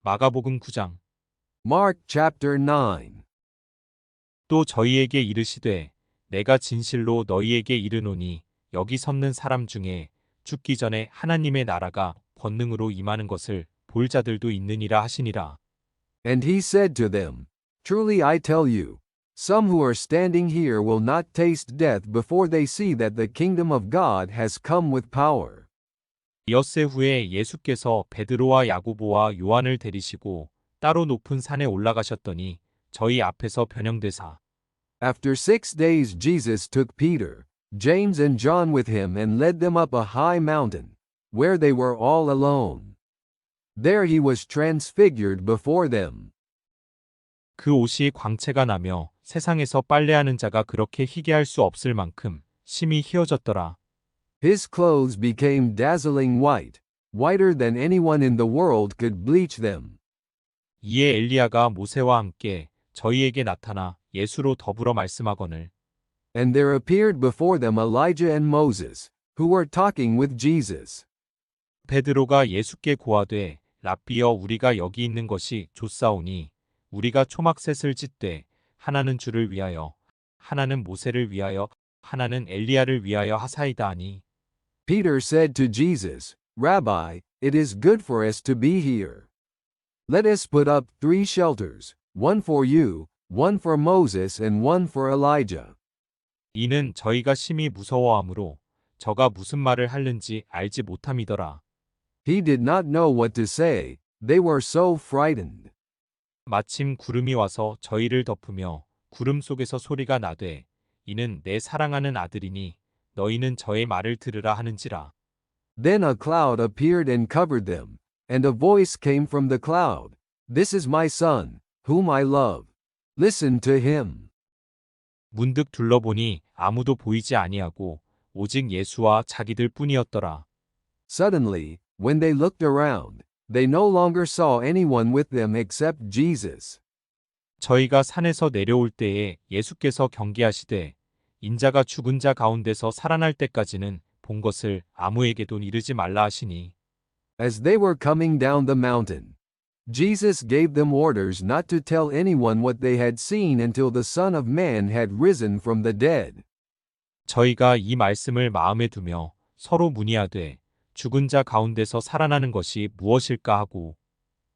마가복음 9장. Mark chapter 9. 또 저희에게 이르시되 내가 진실로 너희에게 이르노니 여기 섰는 사람 중에 죽기 전에 하나님의 나라가 권능으로 임하는 것을 볼 자들도 있느니라 하시니라. And he said to them, Truly I tell you, some who are standing here will not taste death before they see that the kingdom of God has come with power. 엿새 후에 예수께서 베드로와 야고보와 요한을 데리시고 따로 높은 산에 올라가셨더니 저희 앞에서 변형되사 After 6 days Jesus took Peter, James and John with him and led them up a high mountain, where they were all alone. There he was transfigured before them. 그 옷이 광채가 나며 세상에서 빨래하는 자가 그렇게 희게 할 수 없을 만큼 심히 희어졌더라. His clothes became dazzling white, whiter than anyone in the world could bleach them. 이에 엘리야가 모세와 함께 저희에게 나타나 예수로 더불어 말씀하거늘 And there appeared before them Elijah and Moses, who were talking with Jesus. 베드로가 예수께 고하되 랍비여 우리가 여기 있는 것이 좋사오니 우리가 초막셋을 짓되 하나는 주를 위하여 하나는 모세를 위하여 하나는 엘리야를 위하여 하사이다 하니 Peter said to Jesus, Rabbi, it is good for us to be here. Let us put up 3 shelters, one for you, one for Moses and one for Elijah. 이는 저희가 심히 무서워하므로 저가 무슨 말을 하는지 알지 못함이더라. He did not know what to say, they were so frightened. 마침 구름이 와서 저희를 덮으며 구름 속에서 소리가 나되 이는 내 사랑하는 아들이니 너희는 저의 말을 들으라 하는지라. Then a cloud appeared and covered them, and a voice came from the cloud, This is my son, whom I love. Listen to him. 문득 둘러보니 아무도 보이지 아니하고 오직 예수와 자기들 뿐이었더라. Suddenly, when they looked around, they no longer saw anyone with them except Jesus. 저희가 산에서 내려올 때에 예수께서 경계하시되 인자가 죽은 자 가운데서 살아날 때까지는 본 것을 아무에게도 이르지 말라 하시니 As they were coming down the mountain, Jesus gave them orders not to tell anyone what they had seen until the Son of Man had risen from the dead. 저희가 이 말씀을 마음에 두며 서로 문의하되 죽은 자 가운데서 살아나는 것이 무엇일까 하고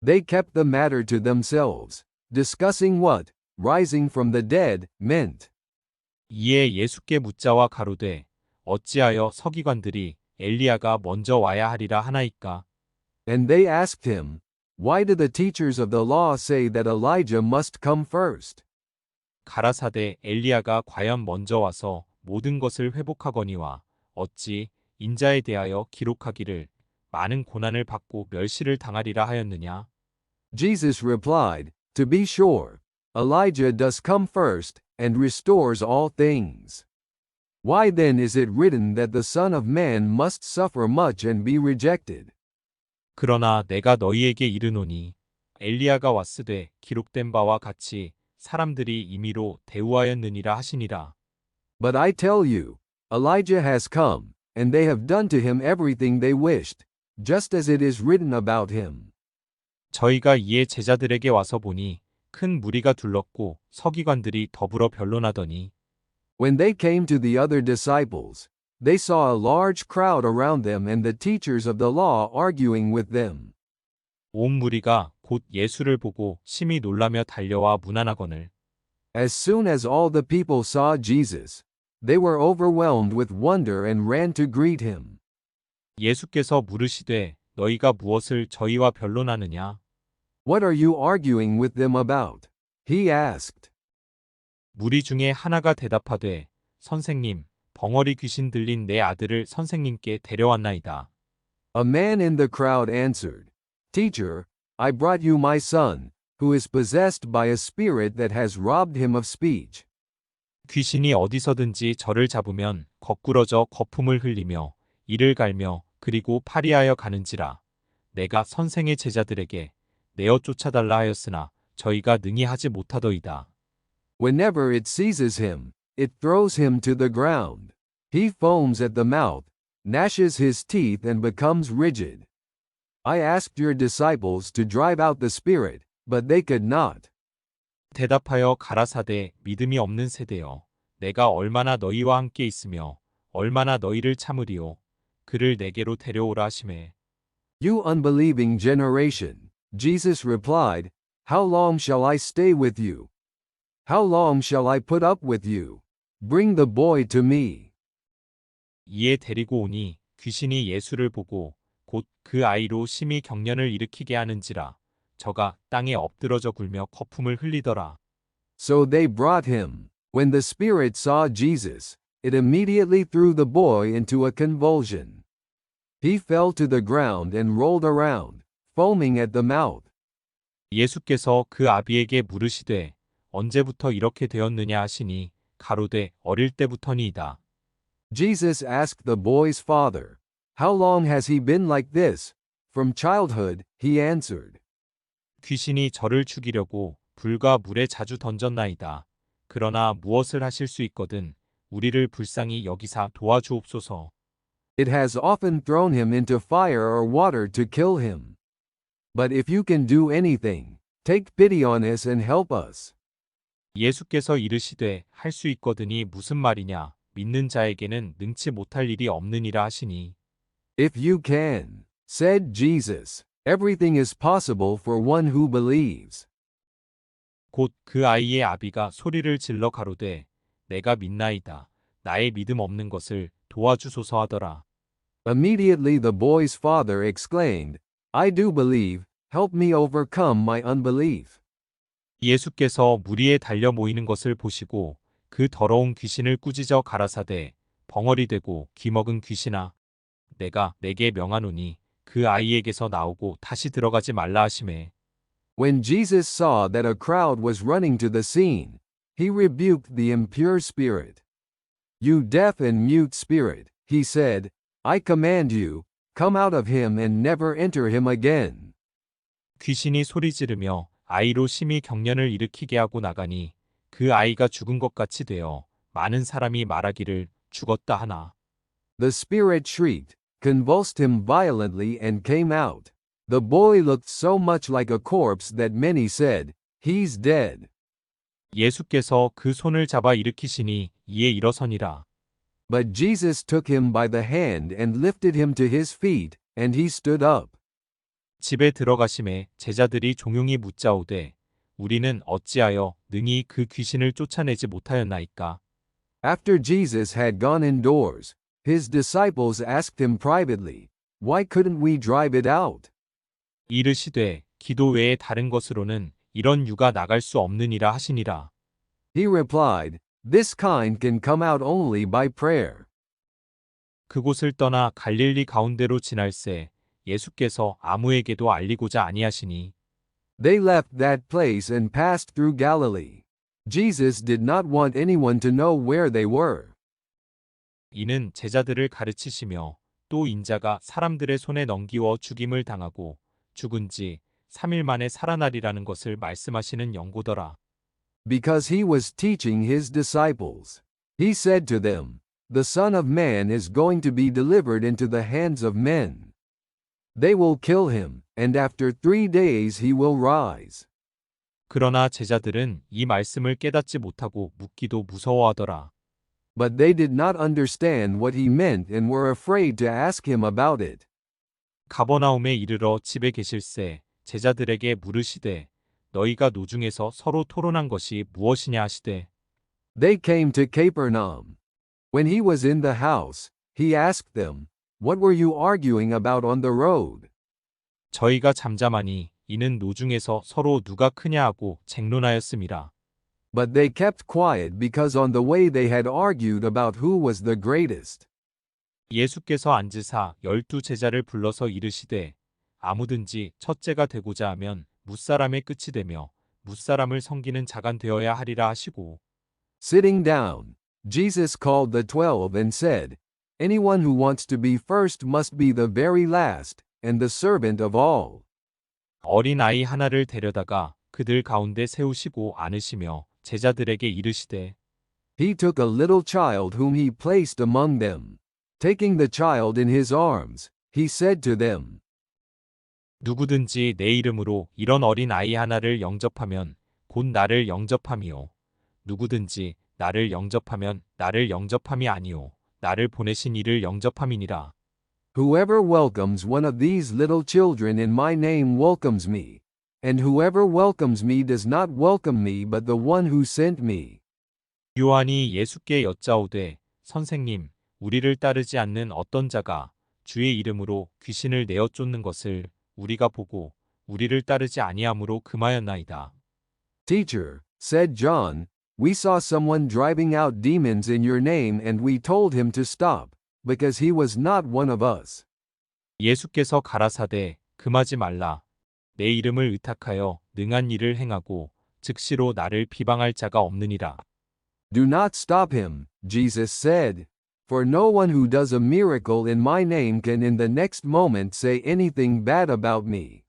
They kept the matter to themselves, discussing what rising from the dead meant. 이에 예수께 묻자와 가로되 어찌하여 서기관들이 엘리야가 먼저 와야 하리라 하나이까. And they asked him, Why do the teachers of the law say that Elijah must come first? 가라사대 엘리야가 과연 먼저 와서 모든 것을 회복하거니와 어찌 인자에 대하여 기록하기를 많은 고난을 받고 멸시를 당하리라 하였느냐. Jesus replied, To be sure, Elijah does come first, and restores all things. Why then is it written that the Son of Man must suffer much and be rejected? 그러나 내가 너희에게 이르노니 엘리야가 왔으되 기록된 바와 같이 사람들이 임의로 대우하였느니라 하시니라. But I tell you, Elijah has come, and they have done to him everything they wished, just as it is written about him. 저희가 이에 제자들에게 와서 보니 큰 무리가 둘렀고 서기관들이 더불어 변론하더니 When they came to the other disciples, they saw a large crowd around them and the teachers of the law arguing with them. 온 무리가 곧 예수를 보고 심히 놀라며 달려와 문안하거늘 As soon as all the people saw Jesus, they were overwhelmed with wonder and ran to greet him. 예수께서 물으시되 너희가 무엇을 저희와 변론하느냐? What are you arguing with them about? He asked. 무리 중에 하나가 대답하되 선생님, 벙어리 귀신 들린 내 아들을 선생님께 데려왔나이다. A man in the crowd answered, Teacher, I brought you my son, who is possessed by a spirit that has robbed him of speech. 귀신이 어디서든지 저를 잡으면 거꾸러져 거품을 흘리며 이를 갈며 그리고 파리하여 가는지라. 내가 선생의 제자들에게 내어 쫓아달라 하였으나 저희가 능히 하지 못하더이다. Whenever it seizes him, it throws him to the ground. He foams at the mouth, gnashes his teeth and becomes rigid. I asked your disciples to drive out the spirit, but they could not. 대답하여 가라사대 믿음이 없는 세대여 내가 얼마나 너희와 함께 있으며 얼마나 너희를 참으리요 그를 내게로 데려오라 하시매 You unbelieving generation, Jesus replied, How long shall I stay with you? How long shall I put up with you? Bring the boy to me. 이에 데리고 오니 귀신이 예수를 보고 곧 그 아이로 심히 경련을 일으키게 하는지라 저가 땅에 엎드러져 굴며 거품을 흘리더라. So they brought him. When the spirit saw Jesus, it immediately threw the boy into a convulsion. He fell to the ground and rolled around, foaming at the mouth. 예수께서 그 아비에게 물으시되 언제부터 이렇게 되었느냐 하시니 가로되 어릴 때부터니이다. Jesus asked the boy's father, How long has he been like this? From childhood, he answered. 귀신이 저를 죽이려고 불과 물에 자주 던졌나이다. 그러나 무엇을 하실 수 있거든 우리를 불쌍히 여기사 도와주옵소서. It has often thrown him into fire or water to kill him. But if you can do anything, take pity on us and help us. 예수께서 이르시되 할 수 있거든이 무슨 말이냐 믿는 자에게는 능치 못할 일이 없느니라 하시니 If you can, said Jesus, everything is possible for one who believes. 곧 그 아이의 아비가 소리를 질러 가로되 내가 믿나이다. 나의 믿음 없는 것을 도와주소서 하더라. Immediately the boy's father exclaimed, I do believe, help me overcome my unbelief. 예수께서 무리에 달려 모이는 것을 보시고 그 더러운 귀신을 꾸짖어 가라사대 벙어리 되고 기먹은 귀신아 내가 내게 명하노니 그 아이에게서 나오고 다시 들어가지 말라 하시매 When Jesus saw that a crowd was running to the scene, he rebuked the impure spirit. You deaf and mute spirit, he said, I command you, come out of him and never enter him again. 귀신이 소리 지르며 아이로 심히 경련을 일으키게 하고 나가니 그 아이가 죽은 것 같이 되어 많은 사람이 말하기를 죽었다 하나. The spirit shrieked, convulsed him violently and came out. The boy looked so much like a corpse that many said, He's dead. 예수께서 그 손을 잡아 일으키시니 이에 일어서니라. But Jesus took him by the hand and lifted him to his feet, and he stood up. 집에 들어가심에 제자들이 종용이 묻자오되 우리는 어찌하여 능히 그 귀신을 쫓아내지 못하였나이까? After Jesus had gone indoors, his disciples asked him privately, Why couldn't we drive it out? 이르시되 기도 외에 다른 것으로는 이런 유가 나갈 수 없느니라 하시니라. He replied, This kind can come out only by prayer. 그곳을 떠나 갈릴리 가운데로 지날새 예수께서 아무에게도 알리고자 아니하시니 They left that place and passed through Galilee. Jesus did not want anyone to know where they were. 이는 제자들을 가르치시며 또 인자가 사람들의 손에 넘기워 죽임을 당하고 죽은 지 3일 만에 살아나리라는 것을 말씀하시는 연고더라. Because he was teaching his disciples. He said to them, The Son of Man is going to be delivered into the hands of men. They will kill him, and after 3 days he will rise. 그러나 제자들은 이 말씀을 깨닫지 못하고 묻기도 무서워하더라. But they did not understand what he meant and were afraid to ask him about it. 가버나움에 이르러 집에 계실새 제자들에게 물으시되 너희가 노중에서 서로 토론한 것이 무엇이냐 하시되 They came to Capernaum. When he was in the house, he asked them, What were you arguing about on the road? 저희가 잠잠하니 이는 노중에서 서로 누가 크냐 하고 쟁론하였음이라. But they kept quiet because on the way they had argued about who was the greatest. 예수께서 앉으사 12 제자를 불러서 이르시되 아무든지 첫째가 되고자 하면 뭇사람의 끝이 되며 뭇사람을 섬기는 자간 되어야 하리라 하시고 Sitting down, Jesus called the 12 and said, Anyone who wants to be first must be the very last, and the servant of all. 어린 아이 하나를 데려다가 그들 가운데 세우시고 안으시며 제자들에게 이르시되 He took a little child whom he placed among them. Taking the child in his arms, he said to them, 누구든지 내 이름으로 이런 어린 아이 하나를 영접하면 곧 나를 영접함이요. 누구든지 나를 영접하면 나를 영접함이 아니요. 나를 보내신 이를 영접함이니라. Whoever welcomes one of these little children in my name welcomes me. And whoever welcomes me does not welcome me but the one who sent me. 요한이 예수께 여짜오되 선생님, 우리를 따르지 않는 어떤 자가 주의 이름으로 귀신을 내어 쫓는 것을 우리가 보고 우리를 따르지 아니함으로 금하였나이다. Teacher, said John, we saw someone driving out demons in your name and we told him to stop, because he was not one of us. 예수께서 가라사대 금하지 말라. 내 이름을 의탁하여 능한 일을 행하고 즉시로 나를 비방할 자가 없느니라. Do not stop him, Jesus said. For no one who does a miracle in my name can in the next moment say anything bad about me.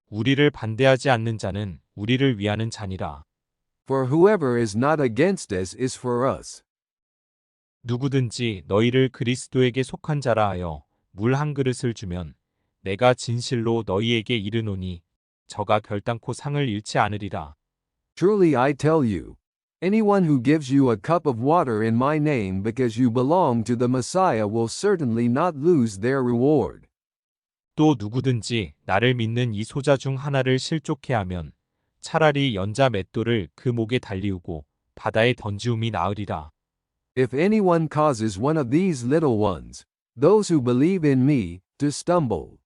우리를 반대하지 않는 자는 우리를 위하는 자니라. For whoever is not against us is for us. 누구든지 너희를 그리스도에게 속한 자라 하여 물 한 그릇을 주면 내가 진실로 너희에게 이르노니 저가 결단코 상을 잃지 않으리라. Truly I tell you, anyone who gives you a cup of water in my name because you belong to the Messiah will certainly not lose their reward. 또 누구든지 나를 믿는 이 소자 중 하나를 실족해 하면 차라리 연자 맷돌을 그 목에 달리우고 바다에 던지움이 나으리라. If anyone causes one of these little ones, those who believe in me, to stumble,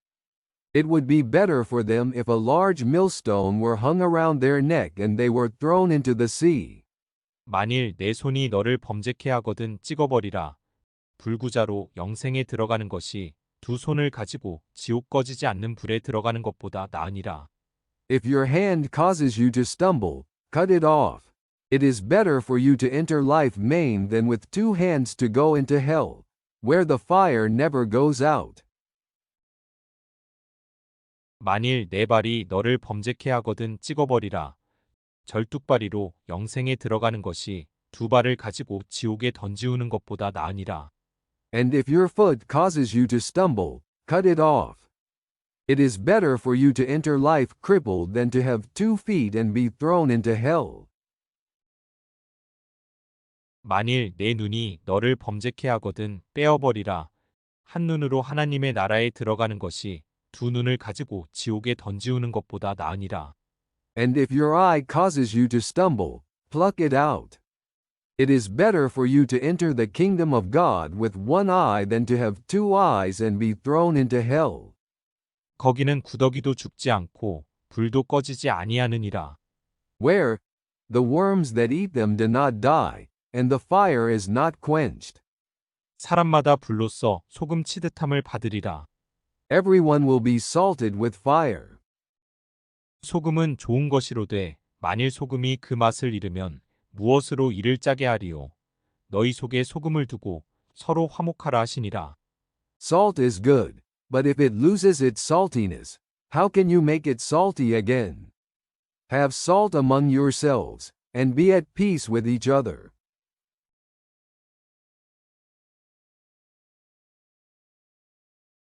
it would be better for them if a large millstone were hung around their neck and they were thrown into the sea. 만일 내 손이 너를 범죄케 하거든 찍어버리라. 불구자로 영생에 들어가는 것이 두 손을 가지고 지옥 꺼지지 않는 불에 들어가는 것보다 나으니라. If your hand causes you to stumble, cut it off. It is better for you to enter life maimed than with two hands to go into hell, where the fire never goes out. 만일 내 발이 너를 범죄케 하거든 찍어버리라. 절뚝발이로 영생에 들어가는 것이 두 발을 가지고 지옥에 던지우는 것보다 나으니라. And if your foot causes you to stumble, cut it off. It is better for you to enter life crippled than to have 2 feet and be thrown into hell. 만일 내 눈이 너를 범죄케 하거든 빼어버리라. 한 눈으로 하나님의 나라에 들어가는 것이 두 눈을 가지고 지옥에 던지우는 것보다 나으니라. And if your eye causes you to stumble, pluck it out. It is better for you to enter the kingdom of God with one eye than to have 2 eyes and be thrown into hell. 거기는 구더기도 죽지 않고 불도 꺼지지 아니하느니라. Where the worms that eat them do not die, and the fire is not quenched. 사람마다 불로써 소금 치듯함을 받으리라. Everyone will be salted with fire. 소금은 좋은 것이로되 만일 소금이 그 맛을 잃으면 무엇으로 이를 짜게 하리요. 너희 속에 소금을 두고 서로 화목하라 하시니라. Salt is good, but if it loses its saltiness, how can you make it salty again? Have salt among yourselves, and be at peace with each other.